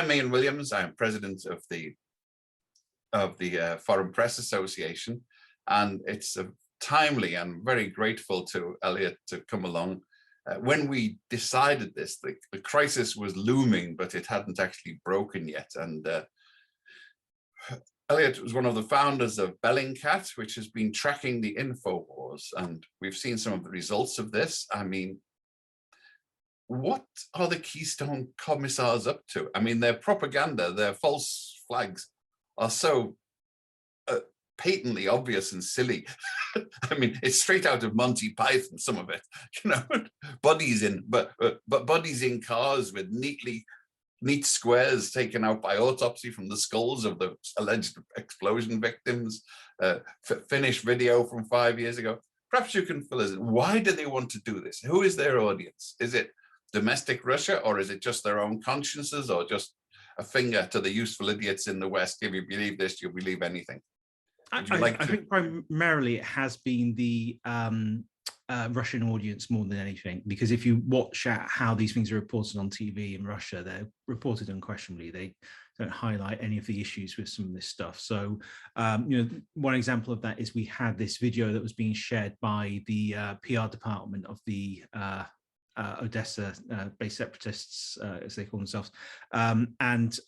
I'm Ian Williams. I'm president of the Foreign Press Association, and it's timely. I'm very grateful to Eliot to come along. When we decided this, the crisis was looming, but it hadn't actually broken yet. And Eliot was one of the founders of Bellingcat, which has been tracking the info wars, and we've seen some of the results of this. I mean, what are the Keystone commissars up to? I mean, their propaganda, their false flags are so patently obvious and silly. I mean, it's straight out of Monty Python, some of it, you know, bodies in cars with neat squares taken out by autopsy from the skulls of the alleged explosion victims, finished video from 5 years ago. Perhaps you can fill us in. Why do they want to do this? Who is their audience? Is it domestic Russia, or is it just their own consciences, or just a finger to the useful idiots in the West? If you believe this, you'll believe anything. I think primarily it has been the Russian audience more than anything, because if you watch how these things are reported on TV in Russia, they're reported unquestionably. They don't highlight any of the issues with some of this stuff. So, you know, one example of that is we had this video that was being shared by the PR department of the Odessa based separatists, as they call themselves, and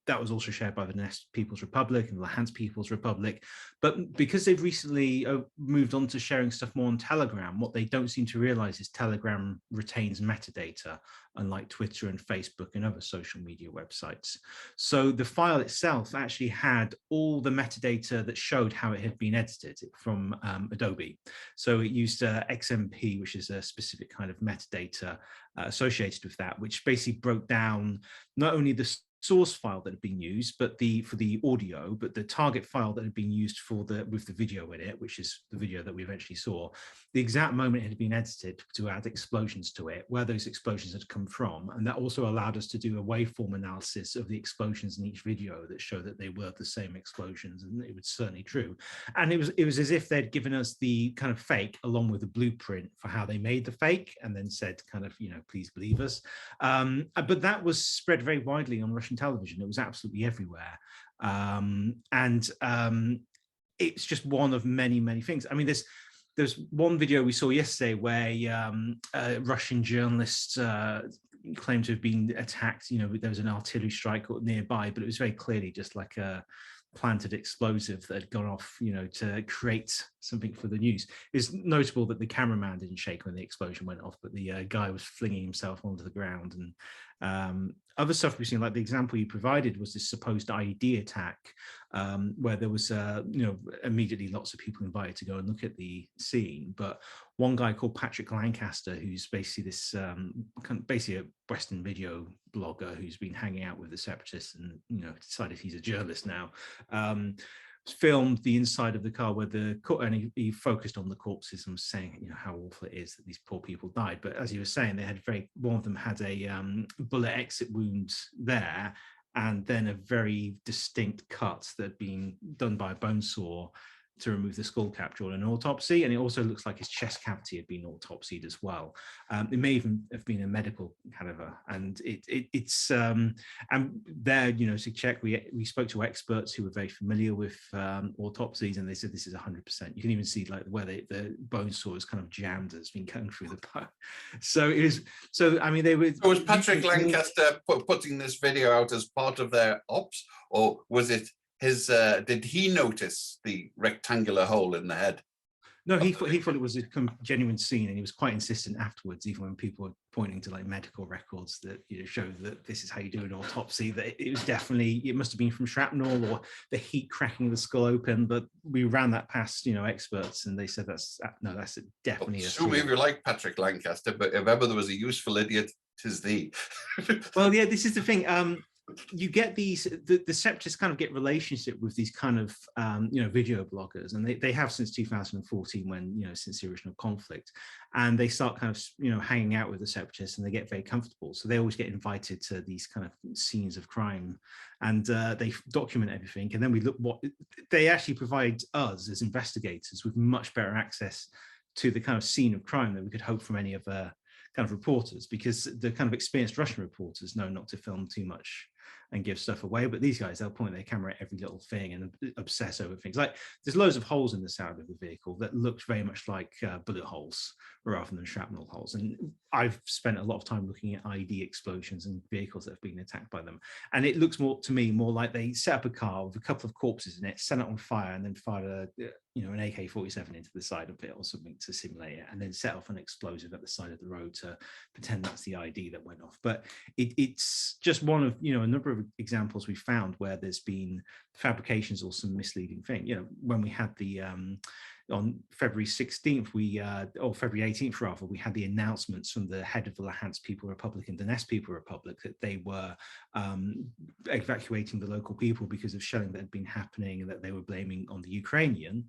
that was also shared by the Donetsk People's Republic and the Luhansk People's Republic. But because they've recently moved on to sharing stuff more on Telegram, what they don't seem to realize is Telegram retains metadata, unlike Twitter and Facebook and other social media websites. So the file itself actually had all the metadata that showed how it had been edited from Adobe. So it used XMP, which is a specific kind of metadata associated with that, which basically broke down not only the source file that had been used, but for the audio, but the target file that had been used for with the video in it, which is the video that we eventually saw, the exact moment it had been edited to add explosions to it, where those explosions had come from. And that also allowed us to do a waveform analysis of the explosions in each video that showed that they were the same explosions, and it was certainly true. And it was as if they'd given us the kind of fake along with the blueprint for how they made the fake, and then said kind of, you know, please believe us. But that was spread very widely on Russian television. It was absolutely everywhere. It's just one of many things. I mean, there's one video we saw yesterday where a Russian journalist claimed to have been attacked. You know, there was an artillery strike nearby, but it was very clearly just like a planted explosive that had gone off, you know, to create something for the news. It's notable that the cameraman didn't shake when the explosion went off, but the guy was flinging himself onto the ground. And other stuff we've seen, like the example you provided, was this supposed IED attack, where there was, you know, immediately lots of people invited to go and look at the scene. But one guy called Patrick Lancaster, who's basically this, basically a Western video blogger who's been hanging out with the separatists and, you know, decided he's a journalist now, filmed the inside of the car where and he focused on the corpses and was saying, you know, how awful it is that these poor people died. But as he was saying, they had one of them had a bullet exit wound there, and then a very distinct cut that had been done by a bone saw to remove the skull cap during an autopsy, and it also looks like his chest cavity had been autopsied as well. It may even have been a medical cadaver, and it's and there, you know, to check, we spoke to experts who were very familiar with autopsies, and they said this is 100%. You can even see like where the bone saw is kind of jammed, as been cutting through the bone. So it is. So I mean, they were. So was Patrick Lancaster putting this video out as part of their ops, or was it his? Did he notice the rectangular hole in the head? No, he thought it was a genuine scene, and he was quite insistent afterwards, even when people were pointing to like medical records that, you know, show that this is how you do an autopsy, that it was definitely, it must have been from shrapnel or the heat cracking the skull open. But we ran that past, you know, experts, and they said that's definitely sue me if you like, Patrick Lancaster, but if ever there was a useful idiot, 'tis thee. Well, yeah, this is the thing. You get these, the separatists kind of get relationship with these kind of, you know, video bloggers, and they have since 2014, when, you know, since the original conflict, and they start kind of, you know, hanging out with the separatists, and they get very comfortable. So they always get invited to these kind of scenes of crime, and they document everything. And then we look what they actually provide us as investigators with much better access to the kind of scene of crime that we could hope from any other kind of reporters, because the kind of experienced Russian reporters know not to film too much and give stuff away. But these guys, they'll point their camera at every little thing and obsess over things. Like there's loads of holes in the side of the vehicle that looked very much like bullet holes rather than shrapnel holes. And I've spent a lot of time looking at ID explosions and vehicles that have been attacked by them. And it looks more to me more like they set up a car with a couple of corpses in it, set it on fire, and then fired an AK-47 into the side of it or something to simulate it, and then set off an explosive at the side of the road to pretend that's the ID that went off. But it's just one of a number of examples we found where there's been fabrications or some misleading thing. When we had the on February 16th, or February 18th rather, we had the announcements from the head of the Luhansk People Republic and Donetsk People Republic that they were evacuating the local people because of shelling that had been happening, and that they were blaming on the Ukrainians.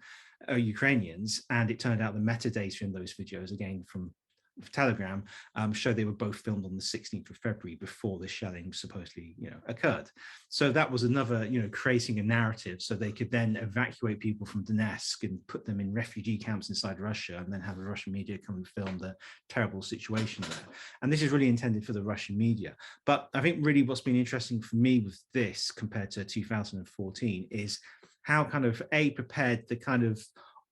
And it turned out the metadata in those videos, again from Telegram, show they were both filmed on the 16th of February before the shelling supposedly occurred. So that was another creating a narrative so they could then evacuate people from Donetsk and put them in refugee camps inside Russia, and then have the Russian media come and film the terrible situation there. And this is really intended for the Russian media. But I think really what's been interesting for me with this compared to 2014 is how kind of prepared the kind of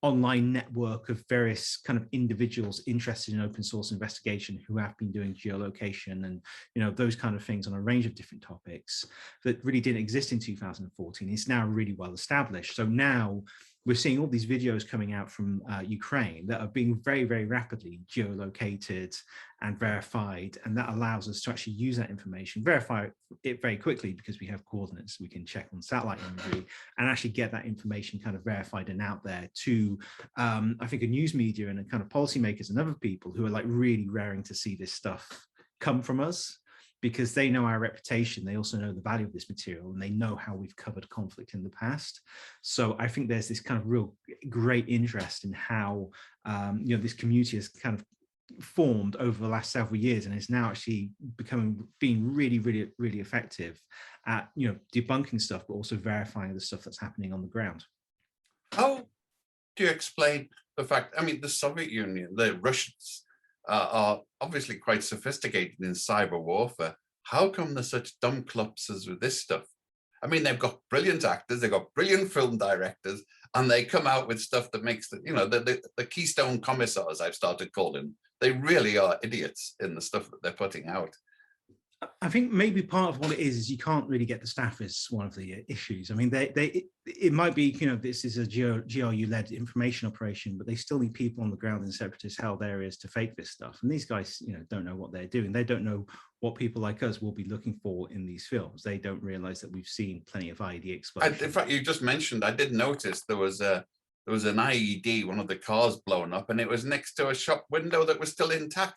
online network of various kind of individuals interested in open source investigation who have been doing geolocation and those kind of things on a range of different topics that really didn't exist in 2014. It's now really well established. So now we're seeing all these videos coming out from Ukraine that are being very, very rapidly geolocated and verified. And that allows us to actually use that information, verify it very quickly because we have coordinates we can check on satellite imagery, and actually get that information kind of verified and out there to, I think, a news media and a kind of policymakers and other people who are like really raring to see this stuff come from us, because they know our reputation. They also know the value of this material, and they know how we've covered conflict in the past. So I think there's this kind of real great interest in how this community has kind of formed over the last several years, and is now actually being really, really, really effective at debunking stuff, but also verifying the stuff that's happening on the ground. How do you explain the fact? I mean, the Soviet Union, the Russians, are obviously quite sophisticated in cyber warfare. How come they're such dumb klupses with this stuff? I mean, they've got brilliant actors, they've got brilliant film directors, and they come out with stuff that makes the Keystone commissars, I've started calling, they really are idiots in the stuff that they're putting out. I think maybe part of what it is you can't really get the staff is one of the issues. I mean, it might be, this is a GRU-led information operation, but they still need people on the ground in separatist-held areas to fake this stuff. And these guys, don't know what they're doing. They don't know what people like us will be looking for in these films. They don't realize that we've seen plenty of IED explosions. In fact, you just mentioned, I did notice there was an IED, one of the cars blown up, and it was next to a shop window that was still intact.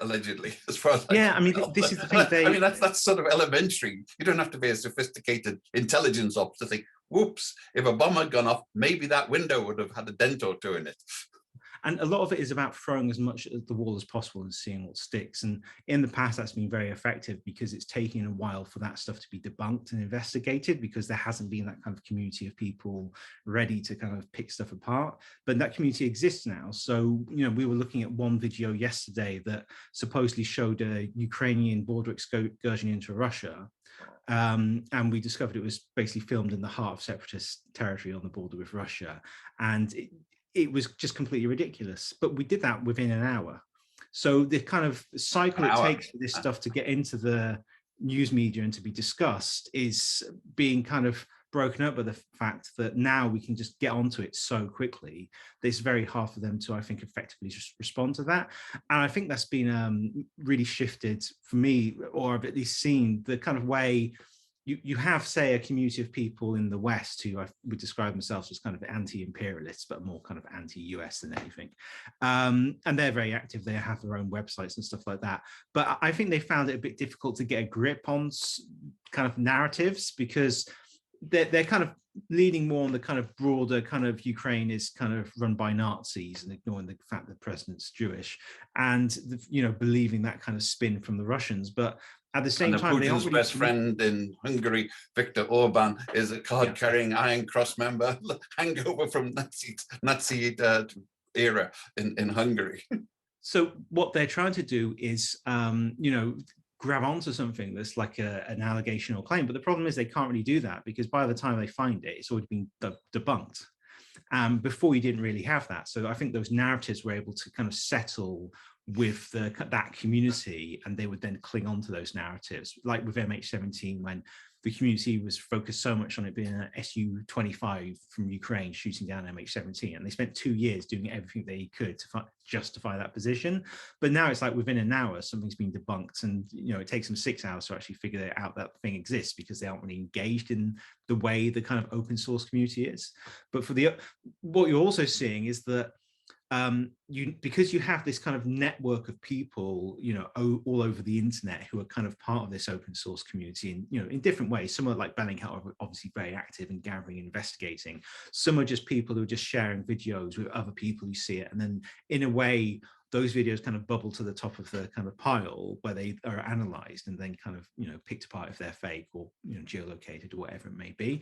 Allegedly, as far as I mean, this is the thing. I mean, that's sort of elementary. You don't have to be a sophisticated intelligence ops to think, whoops, if a bomb had gone off, maybe that window would have had a dent or two in it. And a lot of it is about throwing as much at the wall as possible and seeing what sticks. And in the past, that's been very effective because it's taken a while for that stuff to be debunked and investigated, because there hasn't been that kind of community of people ready to kind of pick stuff apart. But that community exists now. So, we were looking at one video yesterday that supposedly showed a Ukrainian border excursion into Russia. And we discovered it was basically filmed in the heart of separatist territory on the border with Russia. And it was just completely ridiculous, but we did that within an hour. So the kind of cycle it takes for this stuff to get into the news media and to be discussed is being kind of broken up by the fact that now we can just get onto it so quickly that it's very hard for them to, I think, effectively just respond to that. And I think that's been really shifted for me, or I've at least seen the kind of way you have, say, a community of people in the West who would describe themselves as kind of anti-imperialists, but more kind of anti-US than anything. And they're very active. They have their own websites and stuff like that. But I think they found it a bit difficult to get a grip on kind of narratives, because they're kind of leaning more on the kind of broader kind of Ukraine is kind of run by Nazis and ignoring the fact that the president's Jewish, and believing that kind of spin from the Russians. But at the same time, Putin's best friend in Hungary, Viktor Orban, is a card-carrying Iron Cross member, hangover from Nazi era in Hungary. So what they're trying to do is, grab onto something that's like an allegation or claim. But the problem is they can't really do that, because by the time they find it, it's already been debunked. Before you didn't really have that. So I think those narratives were able to kind of settle with that community, and they would then cling on to those narratives, like with MH17, when the community was focused so much on it being an Su-25 from Ukraine shooting down MH17, and they spent 2 years doing everything they could to justify that position. But now it's like within an hour something's been debunked, and it takes them 6 hours to actually figure out that thing exists, because they aren't really engaged in the way the kind of open source community is. But for what you're also seeing is that because you have this kind of network of people, all over the internet who are kind of part of this open source community, and in different ways. Some are like Bellingcat are obviously very active in gathering and investigating. Some are just people who are just sharing videos with other people who see it, and then in a way those videos kind of bubble to the top of the kind of pile where they are analyzed and then kind of picked apart if they're fake or geolocated or whatever it may be.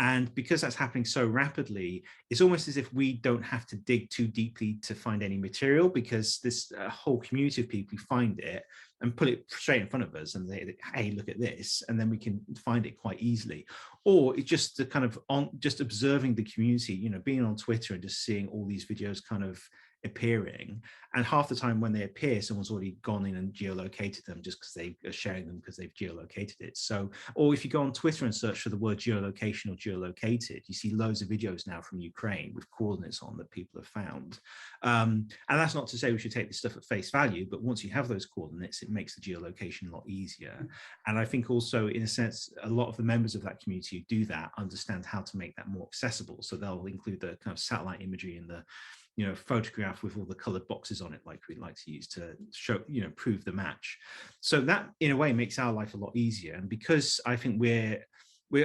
And because that's happening so rapidly, it's almost as if we don't have to dig too deeply to find any material, because this whole community of people find it and put it straight in front of us and they, hey, look at this, and then we can find it quite easily. Or it's just the kind of just observing the community, being on Twitter and just seeing all these videos kind of appearing, and half the time when they appear someone's already gone in and geolocated them just because they are sharing them because they've geolocated it. So, or if you go on Twitter and search for the word geolocation or geolocated, you see loads of videos now from Ukraine with coordinates on that people have found, and that's not to say we should take this stuff at face value, but once you have those coordinates it makes the geolocation a lot easier. And I think also, in a sense, a lot of the members of that community who do that understand how to make that more accessible, so they'll include the kind of satellite imagery and the photograph with all the colored boxes on it, like we'd like to use to show, prove the match. So that in a way makes our life a lot easier. And because I think we're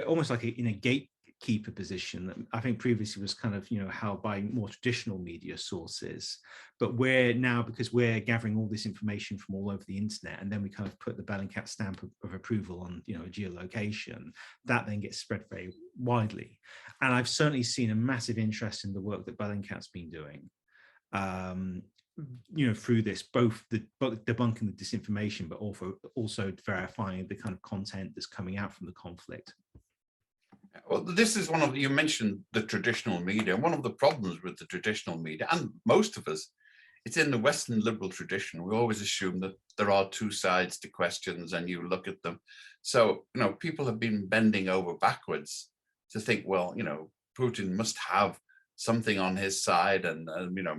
almost like in a gatekeeper position that I think previously was kind of, held by more traditional media sources, but we're now, because we're gathering all this information from all over the internet, and then we kind of put the Bellingcat stamp of approval on, geolocation, that then gets spread very widely. And I've certainly seen a massive interest in the work that Bellingcat's been doing, through this, both debunking the disinformation, but also verifying the kind of content that's coming out from the conflict. Well, this is you mentioned the traditional media. One of the problems with the traditional media, and most of us, it's in the Western liberal tradition. We always assume that there are two sides to questions and you look at them. So, people have been bending over backwards to think, well, Putin must have something on his side, and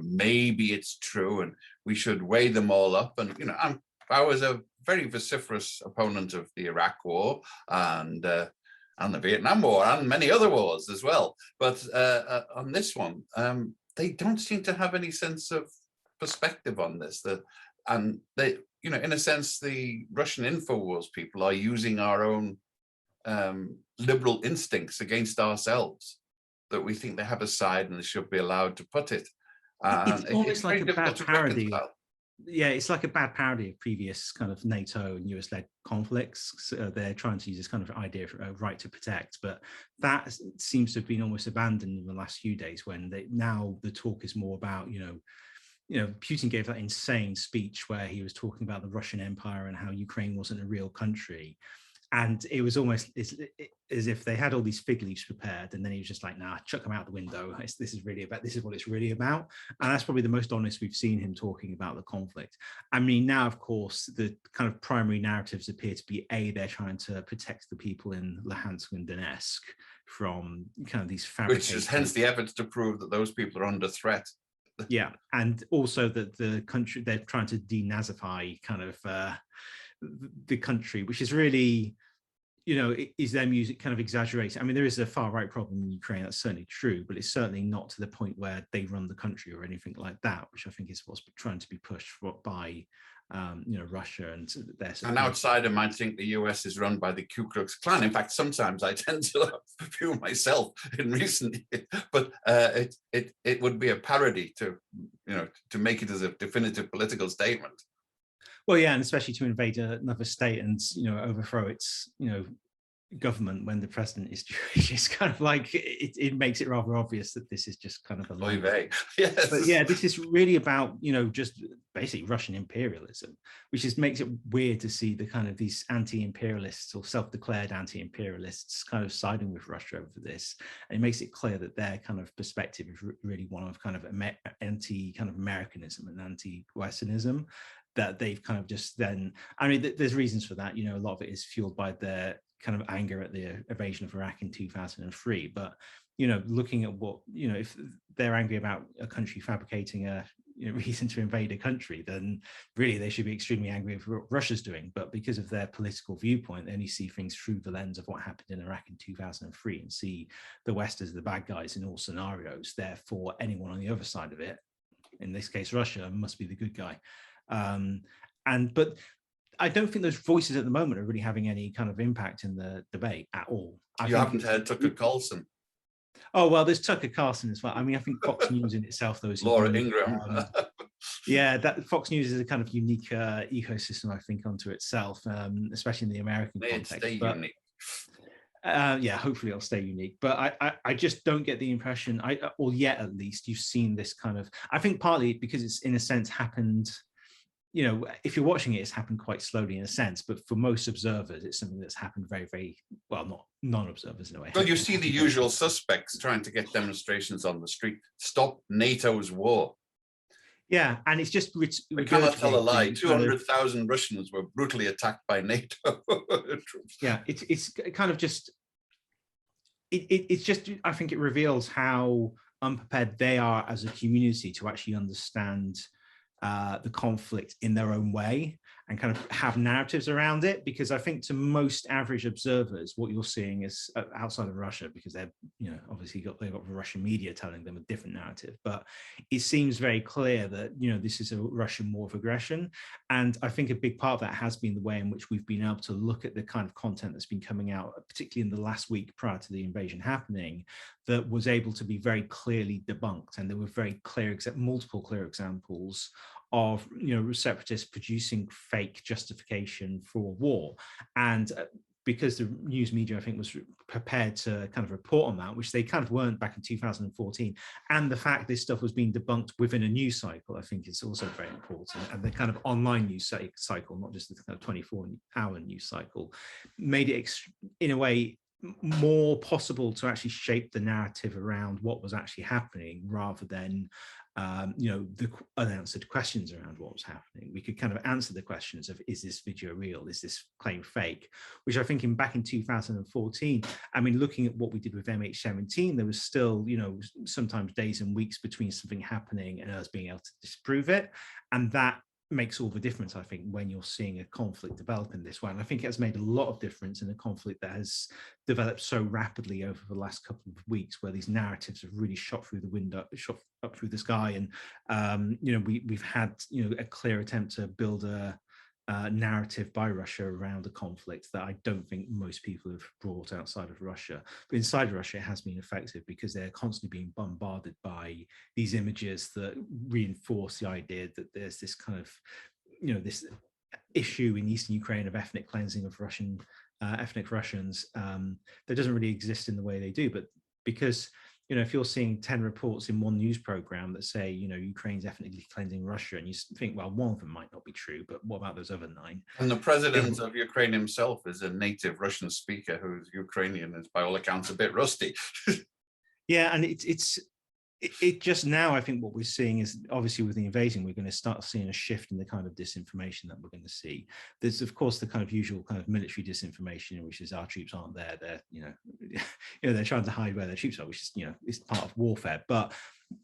maybe it's true, and we should weigh them all up. And, I was a very vociferous opponent of the Iraq War and the Vietnam War and many other wars as well. But on this one, they don't seem to have any sense of perspective on this. And they, in a sense, the Russian InfoWars people are using our own liberal instincts against ourselves, that we think they have a side and they should be allowed to put it. It's almost like a bad parody. Yeah, it's like a bad parody of previous kind of NATO and US-led conflicts. So they're trying to use this kind of idea of right to protect, but that seems to have been almost abandoned in the last few days, when now the talk is more about, Putin gave that insane speech where he was talking about the Russian Empire and how Ukraine wasn't a real country. And it was almost as if they had all these fig leaves prepared, and then he was just like, nah, chuck them out the window. This is what it's really about. And that's probably the most honest we've seen him talking about the conflict. I mean, now, of course, the kind of primary narratives appear to be, they're trying to protect the people in Luhansk and Donetsk from kind of these fabricated... Which is hence the efforts to prove that those people are under threat. Yeah, and also that the country, they're trying to denazify kind of the country, which is really, is their music kind of exaggerated? I mean, there is a far right problem in Ukraine, that's certainly true, but it's certainly not to the point where they run the country or anything like that, which I think is what's trying to be pushed by Russia and their support. An outsider might think the US is run by the Ku Klux Klan. In fact, sometimes I tend to view myself in recent years, but it would be a parody to make it as a definitive political statement. Well, yeah, and especially to invade another state and overthrow its government when the president is Jewish. It's kind of like it makes it rather obvious that this is just kind of a lie. Yes. But yeah, this is really about, just basically Russian imperialism, which makes it weird to see the kind of these anti-imperialists or self-declared anti-imperialists kind of siding with Russia over this. And it makes it clear that their kind of perspective is really one of kind of anti-Americanism and anti-Westernism, that they've kind of just then, I mean, there's reasons for that. A lot of it is fueled by their kind of anger at the invasion of Iraq in 2003. But, looking at what, if they're angry about a country fabricating a reason to invade a country, then really they should be extremely angry with what Russia's doing. But because of their political viewpoint, they only see things through the lens of what happened in Iraq in 2003 and see the West as the bad guys in all scenarios. Therefore, anyone on the other side of it, in this case, Russia, must be the good guy. But I don't think those voices at the moment are really having any kind of impact in the debate at all. You haven't heard Tucker Carlson. Oh, well, there's Tucker Carlson as well. I mean, I think Fox News in itself, though, is Laura unique. Ingraham. Yeah, that Fox News is a kind of unique ecosystem, I think, unto itself, especially in the American context. Stay unique. Yeah, hopefully it'll stay unique. But I just don't get the impression, or yet at least, you've seen this kind of, I think partly because it's in a sense happened, if you're watching it, it's happened quite slowly in a sense, but for most observers, it's something that's happened very, very well, not non-observers in a way. Well, you see the usual suspects trying to get demonstrations on the street. Stop NATO's war. Yeah, and it's just... We cannot tell a lie. 200,000 Russians were brutally attacked by NATO troops. Yeah, it's kind of just... It's just, I think it reveals how unprepared they are as a community to actually understand the conflict in their own way and kind of have narratives around it. Because I think to most average observers, what you're seeing is outside of Russia, because they're, obviously they've got the Russian media telling them a different narrative, but it seems very clear that, this is a Russian war of aggression. And I think a big part of that has been the way in which we've been able to look at the kind of content that's been coming out, particularly in the last week prior to the invasion happening, that was able to be very clearly debunked. And there were very clear, multiple clear examples of separatists producing fake justification for war. And because the news media, I think, was prepared to kind of report on that, which they kind of weren't back in 2014, and the fact this stuff was being debunked within a news cycle, I think is also very important. And the kind of online news cycle, not just the kind of 24-hour news cycle, made it in a way more possible to actually shape the narrative around what was actually happening, rather than the unanswered questions around what was happening. We could kind of answer the questions of, is this video real? Is this claim fake? Which I think back in 2014, I mean, looking at what we did with MH17, there was still, sometimes days and weeks between something happening and us being able to disprove it. And that makes all the difference, I think, when you're seeing a conflict develop in this way. And I think it has made a lot of difference in a conflict that has developed so rapidly over the last couple of weeks, where these narratives have really shot through the window, shot up through the sky. And, we've had, a clear attempt to build a narrative by Russia around a conflict that I don't think most people have brought outside of Russia. But inside Russia, it has been effective because they're constantly being bombarded by these images that reinforce the idea that there's this kind of, this issue in Eastern Ukraine of ethnic cleansing of ethnic Russians that doesn't really exist in the way they do. But because if you're seeing 10 reports in one news program that say, Ukraine's ethnically cleansing Russia, and you think, well, one of them might not be true, but what about those other 9? And the president of Ukraine himself is a native Russian speaker who's Ukrainian, is by all accounts a bit rusty. Yeah, and it just now, I think what we're seeing is, obviously with the invasion, we're going to start seeing a shift in the kind of disinformation that we're going to see. There's, of course, the kind of usual kind of military disinformation, which is our troops aren't there. They're, they're trying to hide where their troops are, which is, is part of warfare. But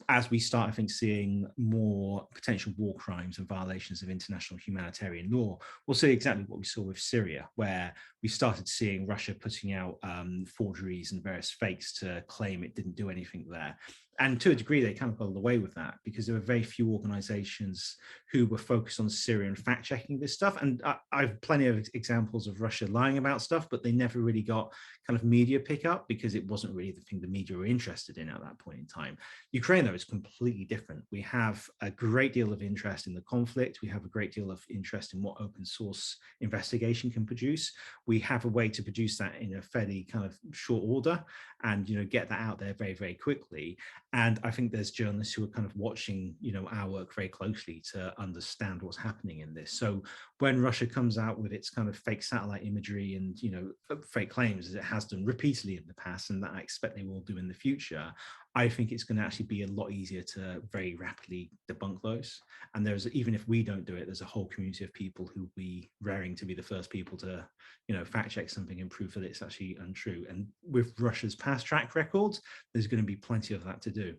as we start, I think, seeing more potential war crimes and violations of international humanitarian law, we'll see exactly what we saw with Syria, where we started seeing Russia putting out forgeries and various fakes to claim it didn't do anything there. And to a degree, they kind of got away with that because there were very few organizations who were focused on Syria and fact checking this stuff. And I have plenty of examples of Russia lying about stuff, but they never really got kind of media pickup because it wasn't really the thing the media were interested in at that point in time. Ukraine, though, is completely different. We have a great deal of interest in the conflict. We have a great deal of interest in what open source investigation can produce. We have a way to produce that in a fairly kind of short order and, you know, get that out there very, very quickly. And I think there's journalists who are kind of watching, you know, our work very closely to understand what's happening in this. So when Russia comes out with its kind of fake satellite imagery and, you know, fake claims, as it has done repeatedly in the past, and that I expect they will do in the future, I think it's going to actually be a lot easier to very rapidly debunk those. And there's, even if we don't do it, there's a whole community of people who will be raring to be the first people to, you know, fact check something and prove that it's actually untrue. And with Russia's past track records, there's going to be plenty of that to do.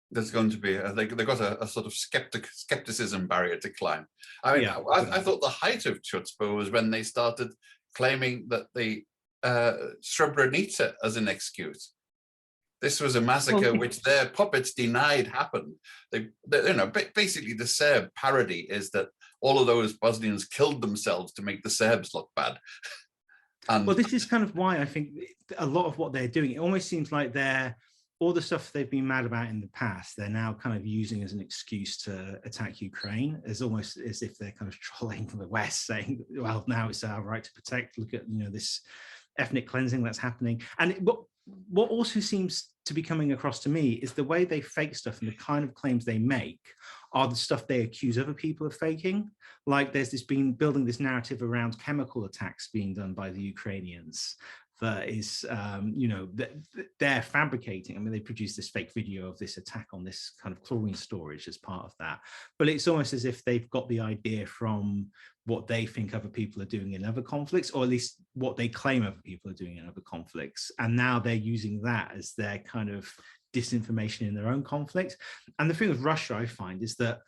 There's going to be, they've got a sort of skepticism barrier to climb. I mean, yeah, I thought the height of chutzpah was when they started claiming that the Srebrenica as an excuse. This was a massacre which their puppets denied happened. They, you know, basically the Serb parody is that all of those Bosnians killed themselves to make the Serbs look bad. And well, this is kind of why I think a lot of what they're doing, it almost seems like they're, all the stuff they've been mad about in the past, they're now kind of using as an excuse to attack Ukraine. It's almost as if they're kind of trolling the West, saying, well, now it's our right to protect. Look at, you know, this ethnic cleansing that's happening. And what also seems to be coming across to me is the way they fake stuff and the kind of claims they make are the stuff they accuse other people of faking. Like there's this been building this narrative around chemical attacks being done by the Ukrainians that is, you know, they're fabricating. I mean, they produced this fake video of this attack on this kind of chlorine storage as part of that. But it's almost as if they've got the idea from what they think other people are doing in other conflicts, or at least what they claim other people are doing in other conflicts. And now they're using that as their kind of disinformation in their own conflict. And the thing with Russia, I find, is that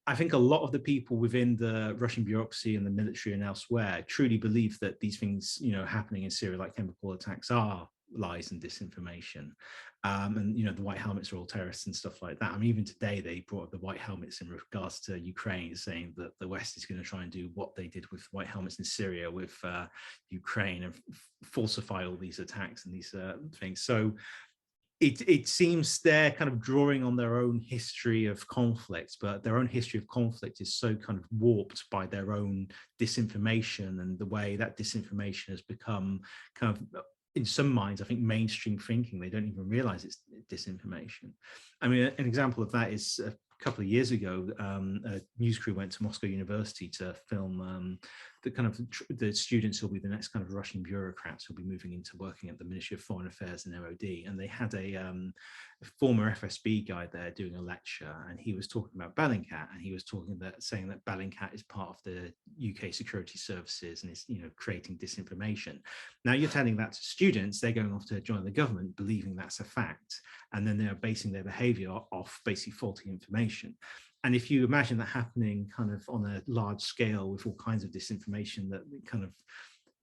I think a lot of the people within the Russian bureaucracy and the military and elsewhere truly believe that these things, you know, happening in Syria, like chemical attacks, are lies and disinformation. And, you know, the white helmets are all terrorists and stuff like that. I mean, even today, they brought up the white helmets in regards to Ukraine, saying that the West is going to try and do what they did with white helmets in Syria with Ukraine and falsify all these attacks and these things. So it seems they're kind of drawing on their own history of conflict, but their own history of conflict is so kind of warped by their own disinformation and the way that disinformation has become kind of, in some minds, I think, mainstream thinking. They don't even realize it's disinformation. I mean, an example of that is a couple of years ago, a news crew went to Moscow University to film the kind of the students who'll be the next kind of Russian bureaucrats who'll be moving into working at the Ministry of Foreign Affairs and MOD. And they had a former FSB guy there doing a lecture, and he was talking about Bellingcat, and he was talking about saying that Bellingcat is part of the UK security services and is, you know, creating disinformation. Now you're telling that to students, they're going off to join the government, believing that's a fact, and then they're basing their behavior off basically faulty information. And if you imagine that happening kind of on a large scale with all kinds of disinformation that kind of,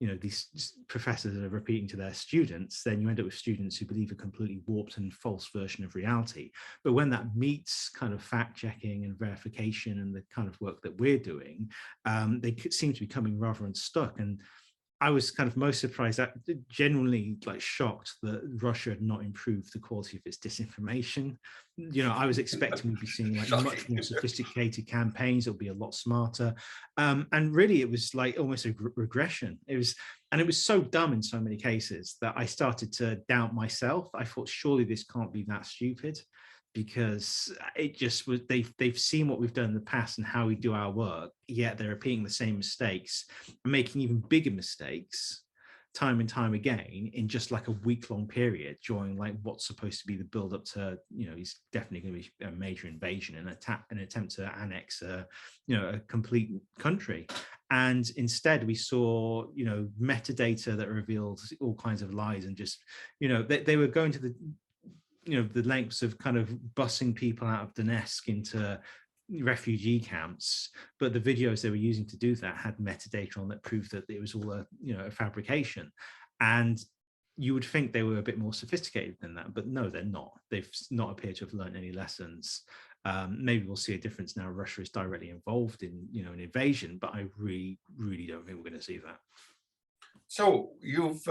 you know, these professors are repeating to their students, then you end up with students who believe a completely warped and false version of reality. But when that meets kind of fact checking and verification and the kind of work that we're doing, they seem to be coming rather unstuck. And I was kind of most surprised, that genuinely like shocked that Russia had not improved the quality of its disinformation. You know, I was expecting we'd be seeing like much more sophisticated campaigns that would be a lot smarter. And really it was like almost a regression. It was so dumb in so many cases that I started to doubt myself. I thought, surely this can't be that stupid, because it just was, they've seen what we've done in the past and how we do our work, yet they're repeating the same mistakes and making even bigger mistakes time and time again in just like a week-long period during like what's supposed to be the build up to, you know, it's definitely going to be a major invasion and an attempt to annex a complete country. And instead we saw, you know, metadata that revealed all kinds of lies, and just, you know, they were going to the lengths of kind of bussing people out of Donetsk into refugee camps, but the videos they were using to do that had metadata on that proved that it was all a fabrication. And you would think they were a bit more sophisticated than that, but no, they're not. They've not appeared to have learned any lessons. Maybe we'll see a difference now. Russia is directly involved in, an invasion, but I really, really don't think we're going to see that. So you've,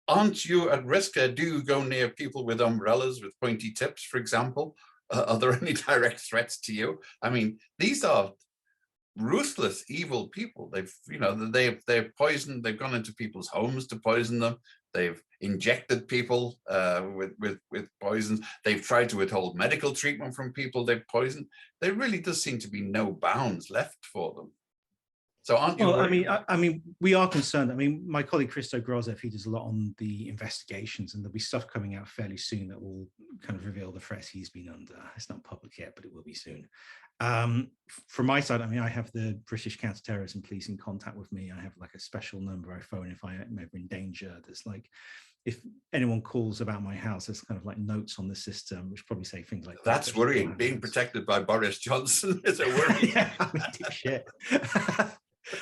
aren't you at risk? Do you go near people with umbrellas with pointy tips, for example? Are there any direct threats to you? I mean, these are ruthless, evil people. They've poisoned. They've gone into people's homes to poison them. They've injected people with poisons. They've tried to withhold medical treatment from people they've poisoned. There really does seem to be no bounds left for them. So aren't you worried? I mean, we are concerned. I mean, my colleague Christo Grozev, he does a lot on the investigations, and there'll be stuff coming out fairly soon that will kind of reveal the threats he's been under. It's not public yet, but it will be soon. From my side, I mean, I have the British counterterrorism police in contact with me. I have like a special number I phone if I'm ever in danger. There's like, if anyone calls about my house, there's kind of like notes on the system, which probably say things like that's worrying. Being protected by Boris Johnson is a worry. Yeah, I mean, deep shit.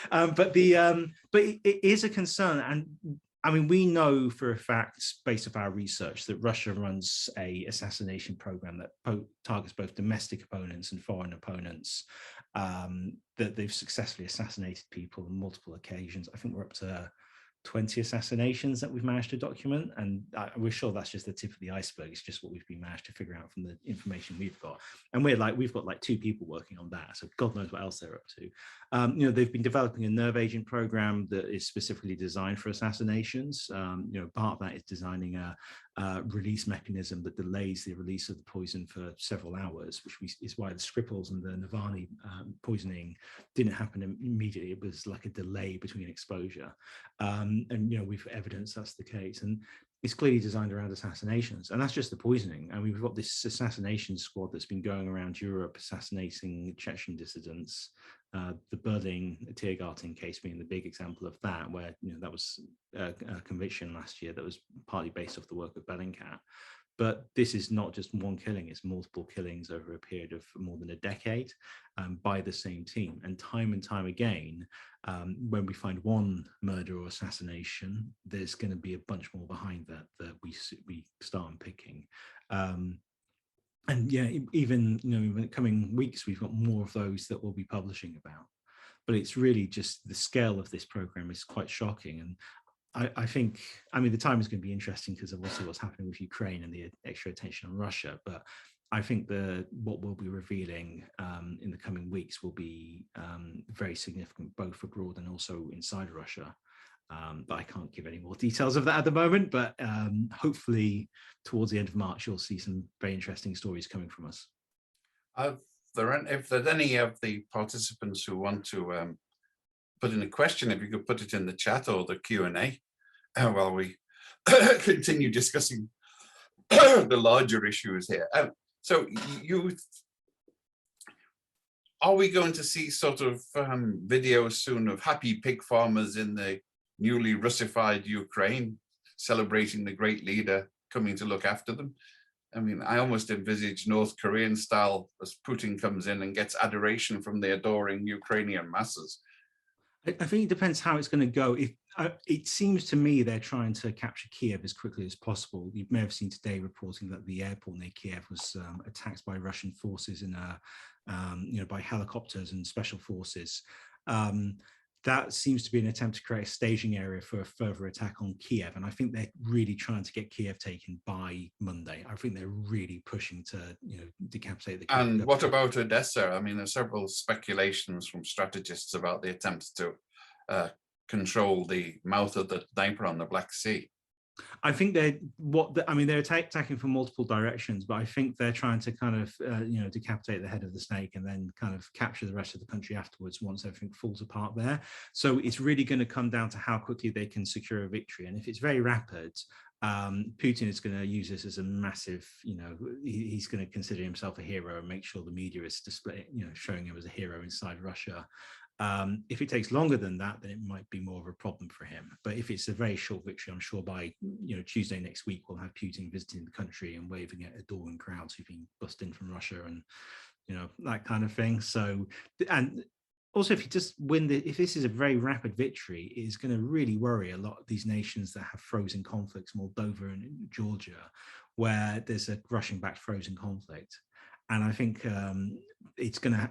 But it is a concern, and I mean, we know for a fact, based on our research, that Russia runs a assassination program that targets both domestic opponents and foreign opponents. That they've successfully assassinated people on multiple occasions. I think we're up to 20 assassinations that we've managed to document, and we're sure that's just the tip of the iceberg. It's just what we've been managed to figure out from the information we've got, and we've got like 2 people working on that, so God knows what else they're up to. They've been developing a nerve agent program that is specifically designed for assassinations. Part of that is designing a release mechanism that delays the release of the poison for several hours, which is why the Skripals and the Navalny poisoning didn't happen immediately. It was like a delay between exposure. We've evidenced that's the case. And it's clearly designed around assassinations. And that's just the poisoning. And we've got this assassination squad that's been going around Europe assassinating Chechen dissidents. The Berlin Tiergarten case being the big example of that, where that was a conviction last year that was partly based off the work of Bellingcat. But this is not just one killing, it's multiple killings over a period of more than a decade by the same team. And time again, when we find one murder or assassination, there's going to be a bunch more behind that we start unpicking. And yeah, even in the coming weeks, we've got more of those that we'll be publishing about. But it's really just the scale of this program is quite shocking. And I think, the time is going to be interesting because of also what's happening with Ukraine and the extra attention on Russia. But I think what we'll be revealing in the coming weeks will be very significant, both abroad and also inside Russia. But I can't give any more details of that at the moment. But hopefully towards the end of March, you'll see some very interesting stories coming from us. If there's any of the participants who want to put in a question, if you could put it in the chat or the Q&A while we continue discussing the larger issues here. So are we going to see sort of videos soon of happy pig farmers in the newly Russified Ukraine celebrating the great leader coming to look after them? I mean, I almost envisage North Korean style as Putin comes in and gets adoration from the adoring Ukrainian masses. I think it depends how it's going to go. It seems to me they're trying to capture Kiev as quickly as possible. You may have seen today reporting that the airport near Kiev was attacked by Russian forces by helicopters and special forces. That seems to be an attempt to create a staging area for a further attack on Kiev. And I think they're really trying to get Kiev taken by Monday. I think they're really pushing to, decapitate the Kiev. And what about Odessa? I mean, there's several speculations from strategists about the attempts to control the mouth of the Dnieper on the Black Sea. I think they're attacking from multiple directions, but I think they're trying to kind of, decapitate the head of the snake and then kind of capture the rest of the country afterwards once everything falls apart there. So it's really going to come down to how quickly they can secure a victory. And if it's very rapid, Putin is going to use this as a massive, he's going to consider himself a hero and make sure the media is showing him as a hero inside Russia. If it takes longer than that, then it might be more of a problem for him. But if it's a very short victory, I'm sure by Tuesday next week we'll have Putin visiting the country and waving at adoring crowds who've been bussed in from Russia and that kind of thing. So, and also, if you just win if this is a very rapid victory, it is going to really worry a lot of these nations that have frozen conflicts, Moldova and Georgia, where there's a Russian-backed frozen conflict. And I think it's going to.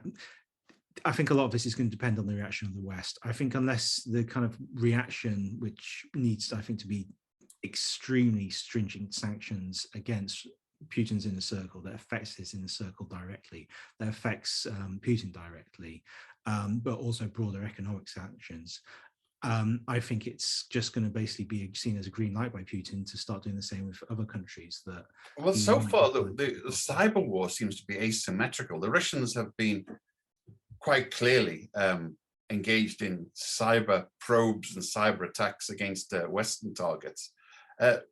I think a lot of this is going to depend on the reaction of the West. I think unless the kind of reaction, which needs, I think, to be extremely stringent sanctions against Putin's inner circle, that affects his inner circle directly, that affects Putin directly, but also broader economic sanctions. I think it's just going to basically be seen as a green light by Putin to start doing the same with other countries. That well, so far the cyber war seems to be asymmetrical. The Russians have been quite clearly engaged in cyber probes and cyber attacks against Western targets. There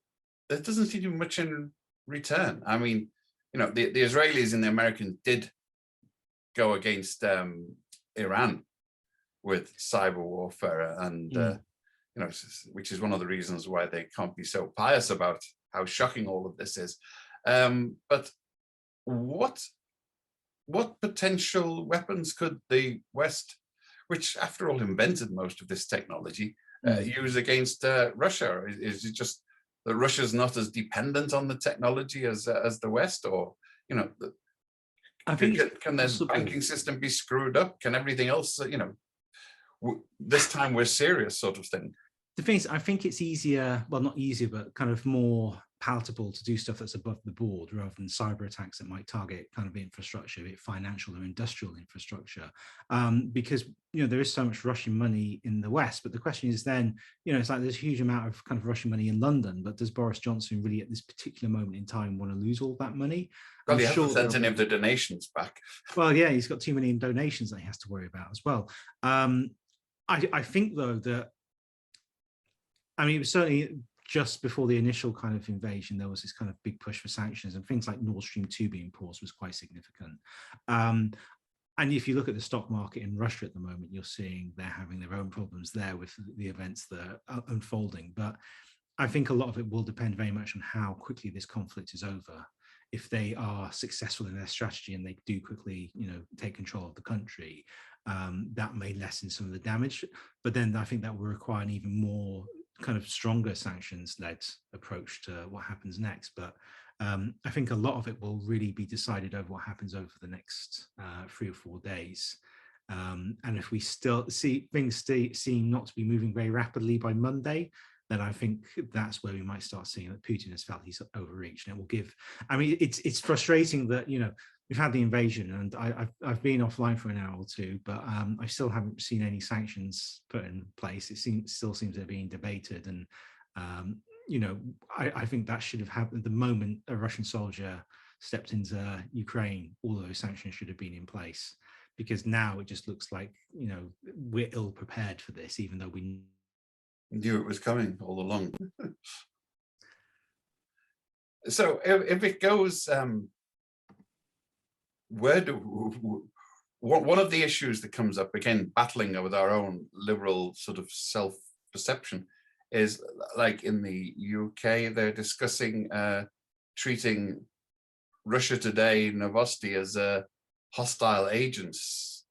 doesn't seem to be much in return. I mean, you know, the Israelis and the Americans did go against Iran with cyber warfare, and you know, which is one of the reasons why they can't be so pious about how shocking all of this is. But what potential weapons could the West, which after all invented most of this technology, use against Russia? Is it just that Russia's not as dependent on the technology as the West, or, you know, I think can their banking system be screwed up? Can everything else, you know, this time we're serious sort of thing? The thing is, I think it's easier, well, not easier, but kind of more palatable to do stuff that's above the board rather than cyber attacks that might target kind of infrastructure, be it financial or industrial infrastructure, because, you know, there is so much Russian money in the West. But the question is then, you know, it's like there's a huge amount of kind of Russian money in London, but does Boris Johnson really at this particular moment in time want to lose all that money? Well, he hasn't sent any of the donations back. Well, yeah, he's got too many donations that he has to worry about as well. I think, though, that, I mean, it was certainly just before the initial kind of invasion, there was this kind of big push for sanctions, and things like Nord Stream 2 being paused was quite significant. And if you look at the stock market in Russia at the moment, you're seeing they're having their own problems there with the events that are unfolding. But I think a lot of it will depend very much on how quickly this conflict is over. If they are successful in their strategy and they do quickly, you know, take control of the country, that may lessen some of the damage. But then I think that will require an even more kind of stronger sanctions-led approach to what happens next. But I think a lot of it will really be decided over what happens over the next 3 or 4 days. And if we still see things seem not to be moving very rapidly by Monday, then I think that's where we might start seeing that Putin has felt he's overreached. And it will give, I mean, it's frustrating that, you know, we've had the invasion, and I've been offline for an hour or two, but I still haven't seen any sanctions put in place. It still seems they're being debated, and you know, I think that should have happened the moment a Russian soldier stepped into Ukraine. All those sanctions should have been in place, because now it just looks like, you know, we're ill prepared for this, even though we knew it was coming all along. So if it goes, one of the issues that comes up, again, battling with our own liberal sort of self-perception, is like in the UK, they're discussing treating Russia Today, Novosti as hostile agents.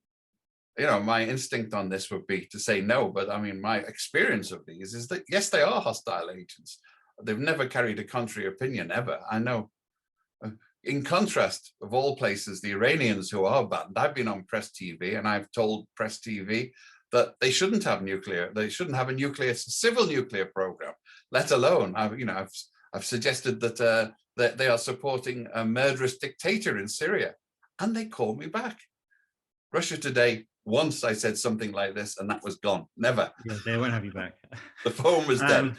You know, my instinct on this would be to say no, but I mean, my experience of these is that, yes, they are hostile agents. They've never carried a contrary opinion, ever. I know. In contrast, of all places, the Iranians who are banned, I've been on Press TV and I've told Press TV that they shouldn't have a civil nuclear program, let alone, I've suggested that they are supporting a murderous dictator in Syria, and they call me back. Russia Today, once I said something like this and that was gone, never. Yeah, they won't have you back. The phone was dead.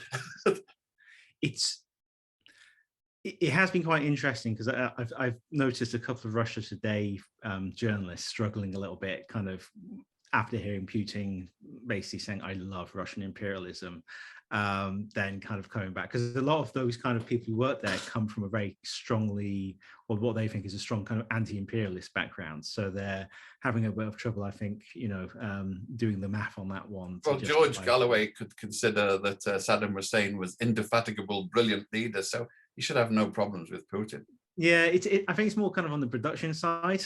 It has been quite interesting, because I've noticed a couple of Russia Today journalists struggling a little bit, kind of after hearing Putin basically saying, I love Russian imperialism, then kind of coming back. Because a lot of those kind of people who work there come from a very strongly, or what they think is a strong kind of anti-imperialist background. So they're having a bit of trouble, I think, you know, doing the math on that one. Well, George Galloway could consider that Saddam Hussein was indefatigable, brilliant leader, so he should have no problems with Putin. Yeah, I think it's more kind of on the production side,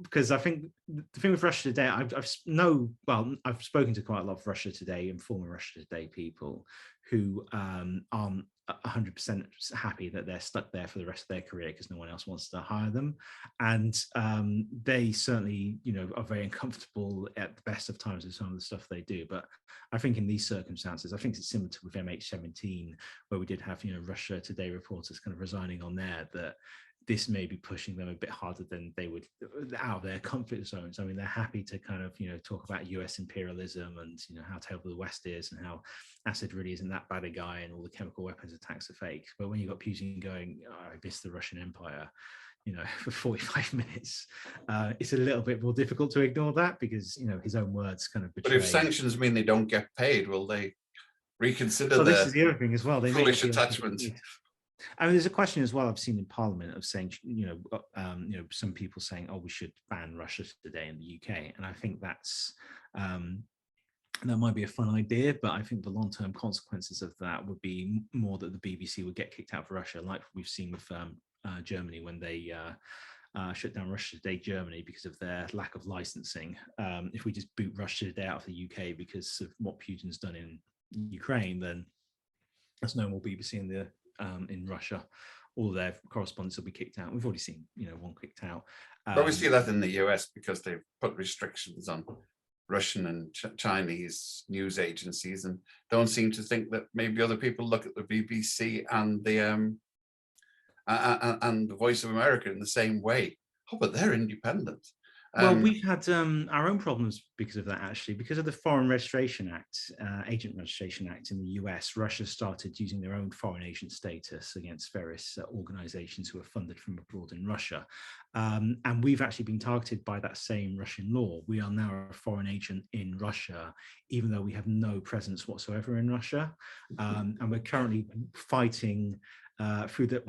because I think the thing with Russia Today, I've spoken to quite a lot of Russia Today and former Russia Today people who aren't 100% happy that they're stuck there for the rest of their career because no one else wants to hire them, and they certainly, are very uncomfortable at the best of times with some of the stuff they do. But I think in these circumstances, I think it's similar to with MH17, where we did have Russia Today reporters kind of resigning on there, that this may be pushing them a bit harder than they would out of their comfort zones. I mean, they're happy to kind of, talk about US imperialism and, how terrible the West is and how Assad really isn't that bad a guy and all the chemical weapons attacks are fake. But when you've got Putin going, I miss the Russian Empire, for 45 minutes, it's a little bit more difficult to ignore that because, his own words kind of betray. But if sanctions mean they don't get paid, will they reconsider well, this is the other thing as well. They foolish attachment? I mean, there's a question as well I've seen in Parliament of saying, some people saying, "Oh, we should ban Russia Today in the UK," and I think that's that might be a fun idea, but I think the long-term consequences of that would be more that the BBC would get kicked out of Russia, like we've seen with Germany when they shut down Russia Today Germany because of their lack of licensing. If we just boot Russia Today out of the UK because of what Putin's done in Ukraine, then there's no more BBC in Russia. All their correspondents will be kicked out. We've already seen, one kicked out. But we see that in the US because they've put restrictions on Russian and Chinese news agencies, and don't seem to think that maybe other people look at the BBC and the Voice of America in the same way. Oh, but they're independent. Well, we've had our own problems because of that, actually. Because of the Foreign Registration Act, Agent Registration Act in the US, Russia started using their own foreign agent status against various organizations who are funded from abroad in Russia. And we've actually been targeted by that same Russian law. We are now a foreign agent in Russia, even though we have no presence whatsoever in Russia. And we're currently fighting through the...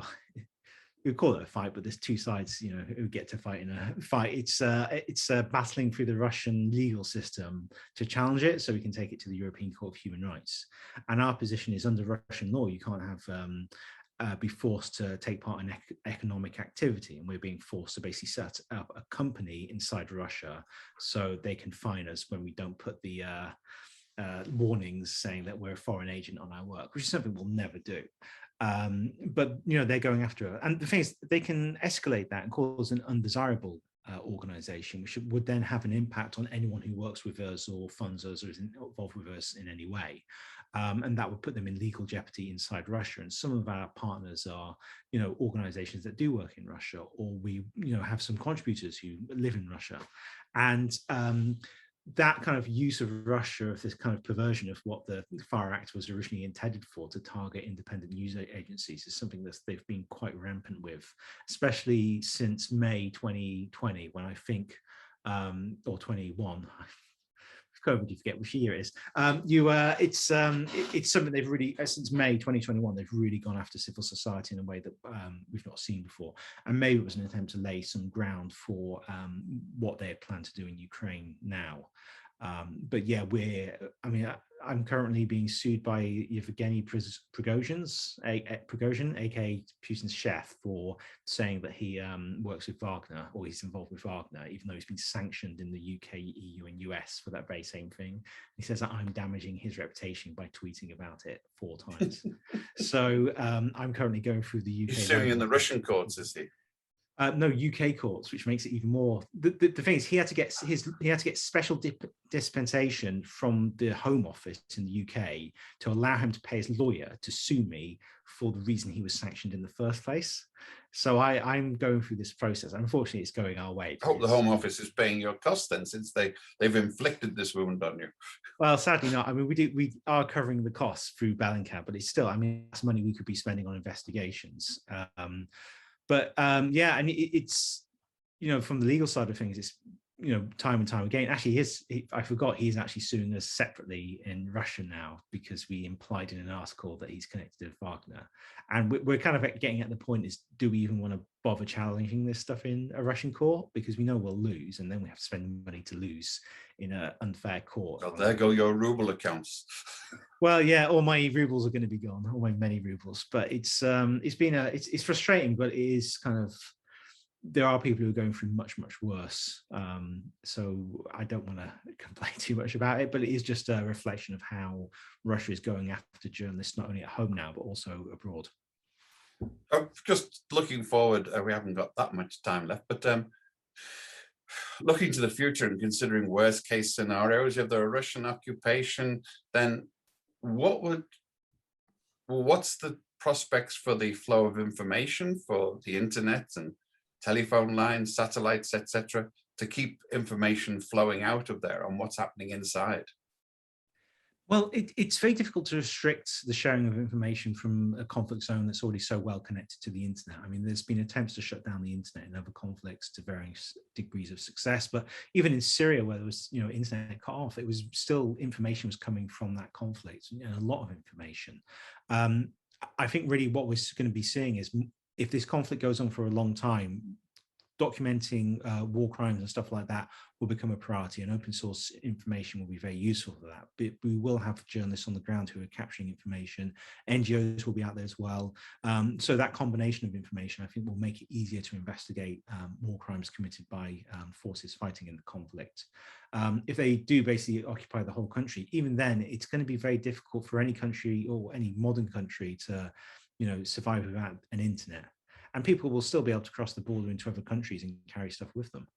We call it a fight, but there's two sides, who get to fight in a fight. It's battling through the Russian legal system to challenge it, so we can take it to the European Court of Human Rights. And our position is, under Russian law, you can't have be forced to take part in economic activity, and we're being forced to basically set up a company inside Russia so they can fine us when we don't put the warnings saying that we're a foreign agent on our work, which is something we'll never do. But they're going after it, and the thing is, they can escalate that and cause an undesirable organization, which would then have an impact on anyone who works with us or funds us or is involved with us in any way, and that would put them in legal jeopardy inside Russia. And some of our partners are organizations that do work in Russia, or we have some contributors who live in Russia, and that kind of use of Russia, of this kind of perversion of what the FAR Act was originally intended for, to target independent news agencies, is something that they've been quite rampant with, especially since May 2020, when I think, or 21, COVID, you forget which year it is. It's something they've really, since May 2021, they've really gone after civil society in a way that we've not seen before. And maybe it was an attempt to lay some ground for what they had planned to do in Ukraine now. But yeah, I'm currently being sued by Yevgeny Prigozhin, aka Putin's chef, for saying that he works with Wagner, or he's involved with Wagner, even though he's been sanctioned in the UK, EU, and US for that very same thing. He says that I'm damaging his reputation by tweeting about it 4 times. So I'm currently going through the UK. He's suing in the Russian courts, is he? No, UK courts, which makes it even more. The thing is, he had to get special dispensation from the Home Office in the UK to allow him to pay his lawyer to sue me for the reason he was sanctioned in the first place. So I'm going through this process. Unfortunately, it's going our way. I hope the Home Office is paying your costs then, since they've inflicted this wound on you. Well, sadly not. I mean, we are covering the costs through Bellingcat, but it's still, it's money we could be spending on investigations. But yeah, and it's, from the legal side of things, time and time again. Actually, I forgot he's actually suing us separately in Russia now because we implied in an article that he's connected to Wagner. And we're kind of getting at the point is, do we even want to bother challenging this stuff in a Russian court? Because we know we'll lose, and then we have to spend money to lose in an unfair court. Well, there go your ruble accounts. Well, yeah, all my rubles are going to be gone, all my many rubles. But it's frustrating, but it is kind of, there are people who are going through much, much worse. So I don't want to complain too much about it, but it is just a reflection of how Russia is going after journalists, not only at home now, but also abroad. Just looking forward, we haven't got that much time left, but looking to the future and considering worst case scenarios, if there are Russian occupation, then what's the prospects for the flow of information for the internet and telephone lines, satellites, etc., to keep information flowing out of there on what's happening inside? Well, it's very difficult to restrict the sharing of information from a conflict zone that's already so well connected to the internet. I mean, there's been attempts to shut down the internet in other conflicts to varying degrees of success, but even in Syria, where there was, internet cut off, it was still, information was coming from that conflict, a lot of information. I think really what we're going to be seeing is, if this conflict goes on for a long time, documenting war crimes and stuff like that will become a priority, and open source information will be very useful for that. But we will have journalists on the ground who are capturing information. NGOs will be out there as well. So that combination of information, I think, will make it easier to investigate war crimes committed by forces fighting in the conflict. If they do basically occupy the whole country, even then, it's going to be very difficult for any country or any modern country to survive without an internet. And people will still be able to cross the border into other countries and carry stuff with them.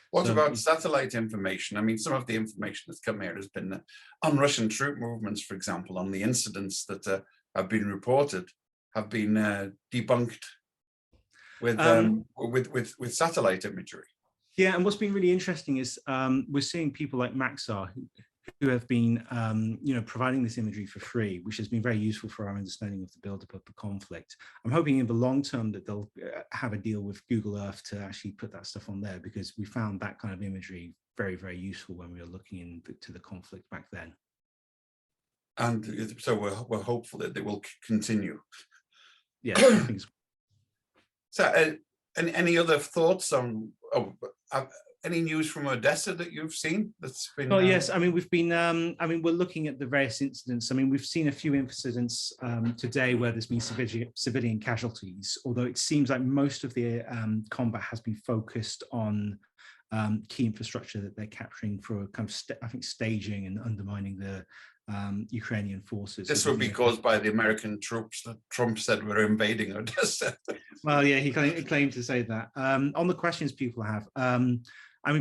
What about satellite information? I mean, some of the information that's come here has been on Russian troop movements, for example, on the incidents that have been reported, have been debunked with satellite imagery. Yeah, and what's been really interesting is we're seeing people like Maxar who have been, providing this imagery for free, which has been very useful for our understanding of the buildup of the conflict. I'm hoping in the long term that they'll have a deal with Google Earth to actually put that stuff on there, because we found that kind of imagery very, very useful when we were looking into the conflict back then. And so we're hopeful that they will continue. Yeah, I think so. Any other thoughts on? Any news from Odessa that you've seen that's been? Oh, yes. I mean, we've been, we're looking at the various incidents. I mean, we've seen a few incidents today where there's been civilian casualties, although it seems like most of the combat has been focused on key infrastructure that they're capturing for kind of, staging and undermining the Ukrainian forces. This would be caused by the American troops that Trump said were invading Odessa. Well, yeah, he claimed to say that. On the questions people have,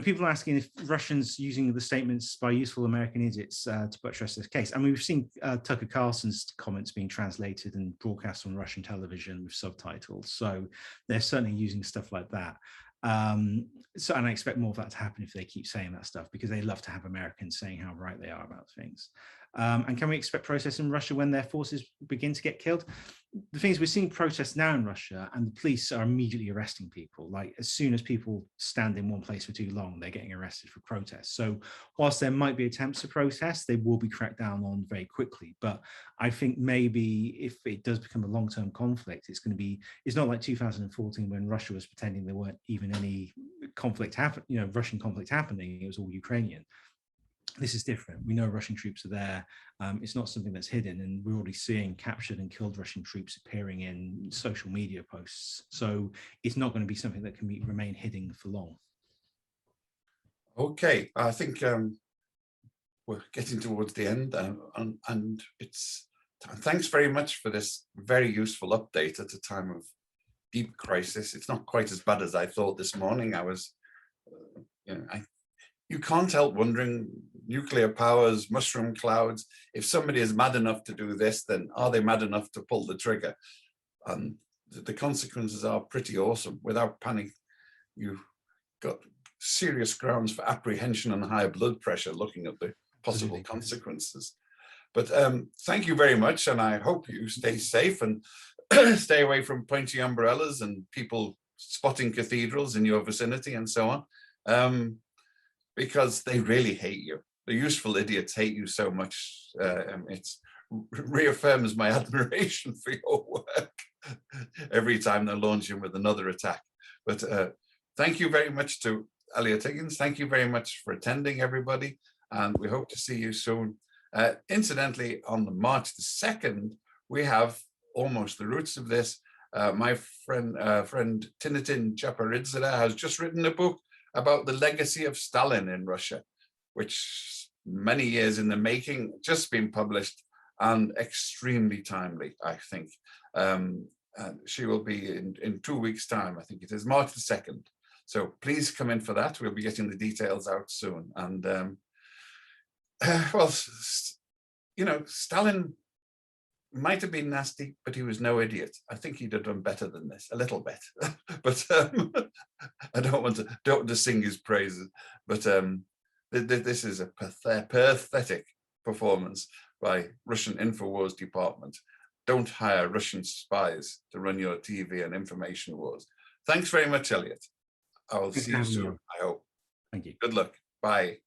people are asking if Russians using the statements by useful American idiots to buttress this case. I mean, we've seen Tucker Carlson's comments being translated and broadcast on Russian television with subtitles. So they're certainly using stuff like that. And I expect more of that to happen if they keep saying that stuff, because they love to have Americans saying how right they are about things. And can we expect protests in Russia when their forces begin to get killed? The thing is, we're seeing protests now in Russia, and the police are immediately arresting people. Like, as soon as people stand in one place for too long, they're getting arrested for protests. So whilst there might be attempts to protest, they will be cracked down on very quickly. But I think maybe if it does become a long-term conflict, it's not like 2014 when Russia was pretending there weren't even any conflict Russian conflict happening. It was all Ukrainian. This is different. We know Russian troops are there. It's not something that's hidden, and we're already seeing captured and killed Russian troops appearing in social media posts. So it's not going to be something that can remain hidden for long. Okay, I think we're getting towards the end, and thanks very much for this very useful update at a time of deep crisis. It's not quite as bad as I thought this morning. I was, you can't help wondering, nuclear powers, mushroom clouds, if somebody is mad enough to do this, then are they mad enough to pull the trigger? And the consequences are pretty awesome. Without panic, you've got serious grounds for apprehension and higher blood pressure looking at the possible consequences. But thank you very much, and I hope you stay safe and stay away from pointy umbrellas and people spotting cathedrals in your vicinity and so on. because they really hate you. The useful idiots hate you so much. It reaffirms my admiration for your work every time they're launching with another attack. But thank you very much to Eliot Higgins. Thank you very much for attending, everybody. And we hope to see you soon. Incidentally, on the March the 2nd, we have almost the roots of this. My friend Tinitin Chaparidzada has just written a book about the legacy of Stalin in Russia, which many years in the making, just been published, and extremely timely, I think. And she will be in 2 weeks' time, I think it is, March the 2nd. So please come in for that. We'll be getting the details out soon. And well, you know, Stalin might have been nasty, but he was no idiot. I think he'd have done better than this, a little bit. But I don't want to sing his praises. But this is a pathetic performance by Russian Infowars department. Don't hire Russian spies to run your TV and information wars. Thanks very much, Eliot. I will see you soon, I hope. Thank you. Good luck. Bye.